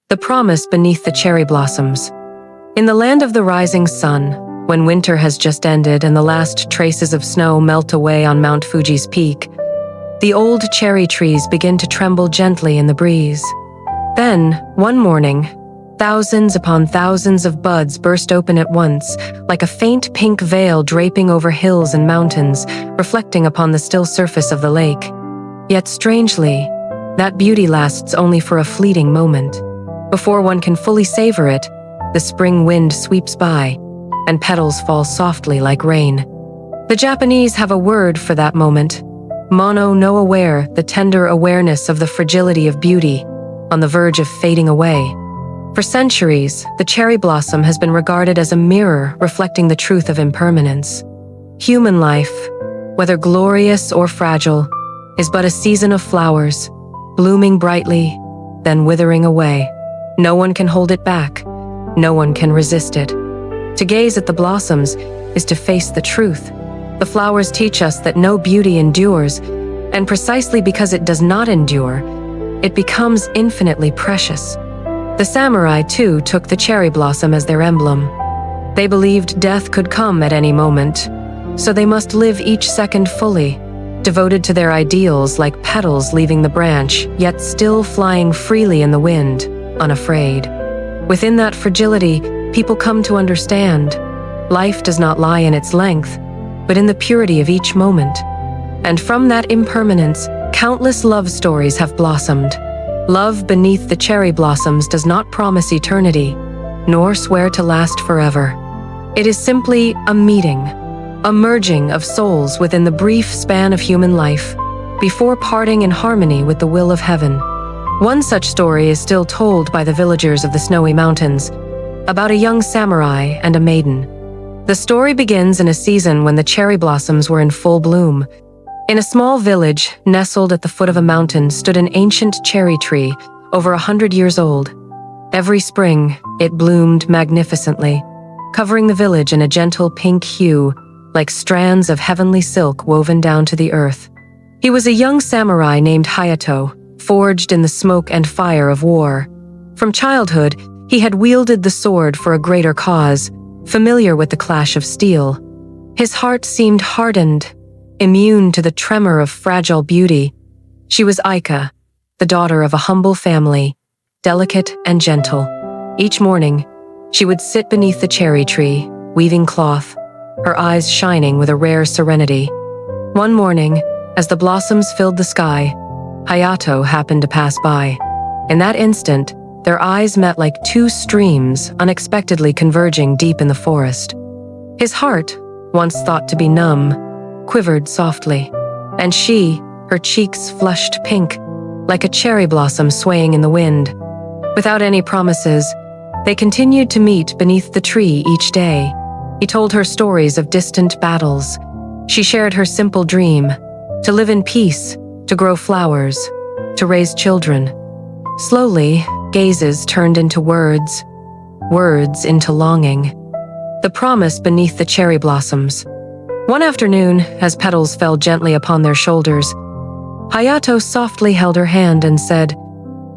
The promise beneath the cherry blossoms. In the land of the rising sun, when winter has just ended and the last traces of snow melt away on Mount Fuji's peak, the old cherry trees begin to tremble gently in the breeze. Then, one morning, thousands upon thousands of buds burst open at once, like a faint pink veil draping over hills and mountains, reflecting upon the still surface of the lake. Yet strangely, that beauty lasts only for a fleeting moment. Before one can fully savor it, the spring wind sweeps by, and petals fall softly like rain. The Japanese have a word for that moment. Mono no aware, the tender awareness of the fragility of beauty, on the verge of fading away. For centuries, the cherry blossom has been regarded as a mirror reflecting the truth of impermanence. Human life, whether glorious or fragile, is but a season of flowers, blooming brightly, then withering away. No one can hold it back. No one can resist it. To gaze at the blossoms is to face the truth. The flowers teach us that no beauty endures, and precisely because it does not endure, it becomes infinitely precious. The samurai, too, took the cherry blossom as their emblem. They believed death could come at any moment, so they must live each second fully, devoted to their ideals like petals leaving the branch, yet still flying freely in the wind, unafraid. Within that fragility, people come to understand life does not lie in its length, but in the purity of each moment. And from that impermanence, countless love stories have blossomed. Love beneath the cherry blossoms does not promise eternity, nor swear to last forever. It is simply a meeting, a merging of souls within the brief span of human life, before parting in harmony with the will of heaven. One such story is still told by the villagers of the snowy mountains, about a young samurai and a maiden. The story begins in a season when the cherry blossoms were in full bloom. In a small village, nestled at the foot of a mountain, stood an ancient cherry tree, over 100 years old. Every spring, it bloomed magnificently, covering the village in a gentle pink hue, like strands of heavenly silk woven down to the earth. He was a young samurai named Hayato, forged in the smoke and fire of war. From childhood, he had wielded the sword for a greater cause, familiar with the clash of steel. His heart seemed hardened, immune to the tremor of fragile beauty. She was Aika, the daughter of a humble family, delicate and gentle. Each morning, she would sit beneath the cherry tree, weaving cloth, her eyes shining with a rare serenity. One morning, as the blossoms filled the sky, Hayato happened to pass by. In that instant, their eyes met like two streams unexpectedly converging deep in the forest. His heart, once thought to be numb, quivered softly, and she, her cheeks flushed pink, like a cherry blossom swaying in the wind. Without any promises, they continued to meet beneath the tree each day. He told her stories of distant battles. She shared her simple dream, to live in peace, to grow flowers, to raise children. Slowly, gazes turned into words, words into longing. The promise beneath the cherry blossoms. One afternoon, as petals fell gently upon their shoulders, Hayato softly held her hand and said,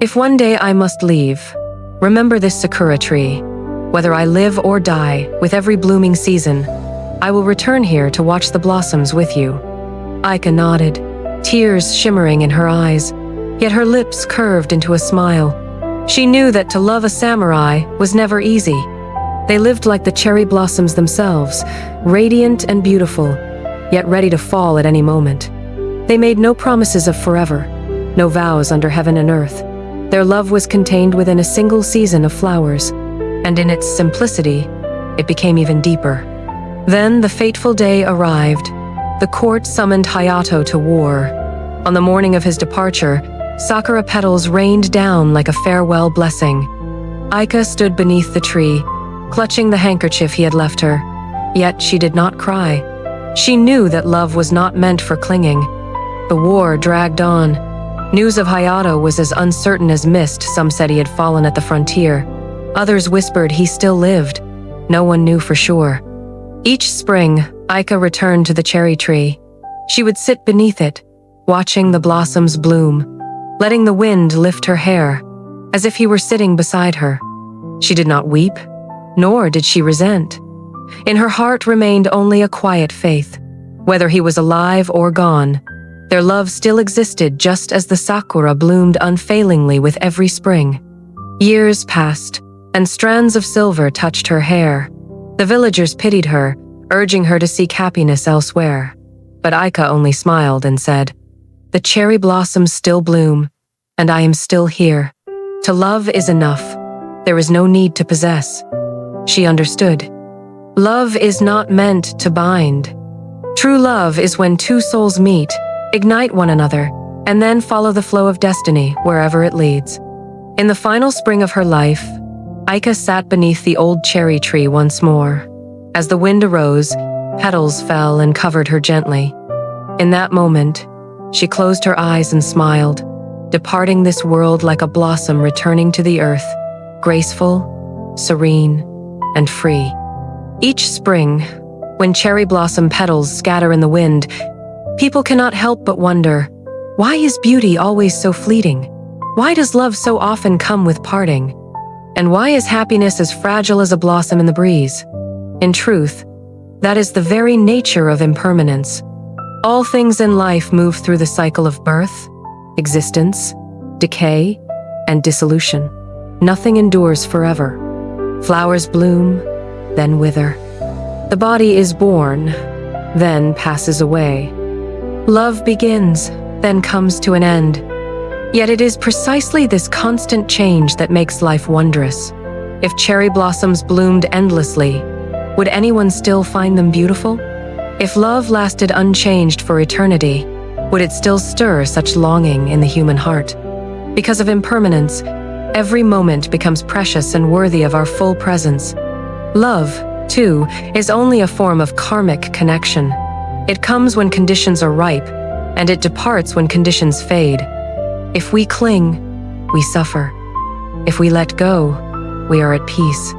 "If one day I must leave, remember this sakura tree. Whether I live or die, with every blooming season, I will return here to watch the blossoms with you." Aika nodded, tears shimmering in her eyes, yet her lips curved into a smile. She knew that to love a samurai was never easy. They lived like the cherry blossoms themselves, radiant and beautiful, yet ready to fall at any moment. They made no promises of forever, no vows under heaven and earth. Their love was contained within a single season of flowers, and in its simplicity, it became even deeper. Then the fateful day arrived. The court summoned Hayato to war. On the morning of his departure, sakura petals rained down like a farewell blessing. Aika stood beneath the tree, clutching the handkerchief he had left her. Yet she did not cry. She knew that love was not meant for clinging. The war dragged on. News of Hayato was as uncertain as mist. Some said he had fallen at the frontier. Others whispered he still lived. No one knew for sure. Each spring, Aika returned to the cherry tree. She would sit beneath it, watching the blossoms bloom, letting the wind lift her hair, as if he were sitting beside her. She did not weep, nor did she resent. In her heart remained only a quiet faith. Whether he was alive or gone, their love still existed just as the sakura bloomed unfailingly with every spring. Years passed, and strands of silver touched her hair. The villagers pitied her, urging her to seek happiness elsewhere. But Aika only smiled and said, "The cherry blossoms still bloom, and I am still here. To love is enough. There is no need to possess." She understood. Love is not meant to bind. True love is when two souls meet, ignite one another, and then follow the flow of destiny wherever it leads. In the final spring of her life, Aika sat beneath the old cherry tree once more. As the wind arose, petals fell and covered her gently. In that moment, she closed her eyes and smiled, departing this world like a blossom returning to the earth, graceful, serene, and free. Each spring, when cherry blossom petals scatter in the wind, people cannot help but wonder, why is beauty always so fleeting? Why does love so often come with parting? And why is happiness as fragile as a blossom in the breeze? In truth, that is the very nature of impermanence. All things in life move through the cycle of birth, existence, decay, and dissolution. Nothing endures forever. Flowers bloom, then wither. The body is born, then passes away. Love begins, then comes to an end. Yet it is precisely this constant change that makes life wondrous. If cherry blossoms bloomed endlessly, would anyone still find them beautiful? If love lasted unchanged for eternity, would it still stir such longing in the human heart? Because of impermanence, every moment becomes precious and worthy of our full presence. Love, too, is only a form of karmic connection. It comes when conditions are ripe, and it departs when conditions fade. If we cling, we suffer. If we let go, we are at peace.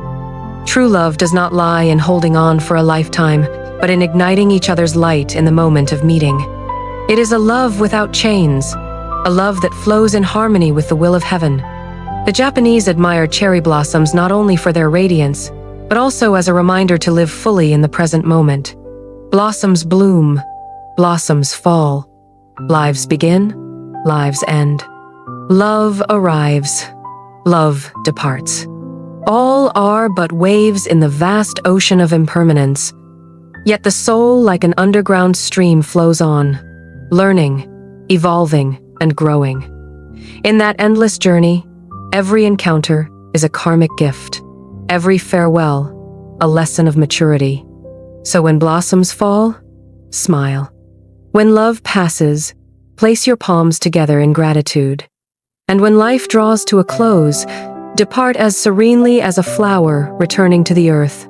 True love does not lie in holding on for a lifetime, but in igniting each other's light in the moment of meeting. It is a love without chains, a love that flows in harmony with the will of heaven. The Japanese admire cherry blossoms not only for their radiance, but also as a reminder to live fully in the present moment. Blossoms bloom, blossoms fall. Lives begin, lives end. Love arrives, love departs. All are but waves in the vast ocean of impermanence. Yet the soul, like an underground stream, flows on, learning, evolving, and growing. In that endless journey, every encounter is a karmic gift. Every farewell, a lesson of maturity. So when blossoms fall, smile. When love passes, place your palms together in gratitude. And when life draws to a close, depart as serenely as a flower returning to the earth.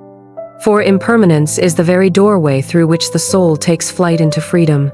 For impermanence is the very doorway through which the soul takes flight into freedom.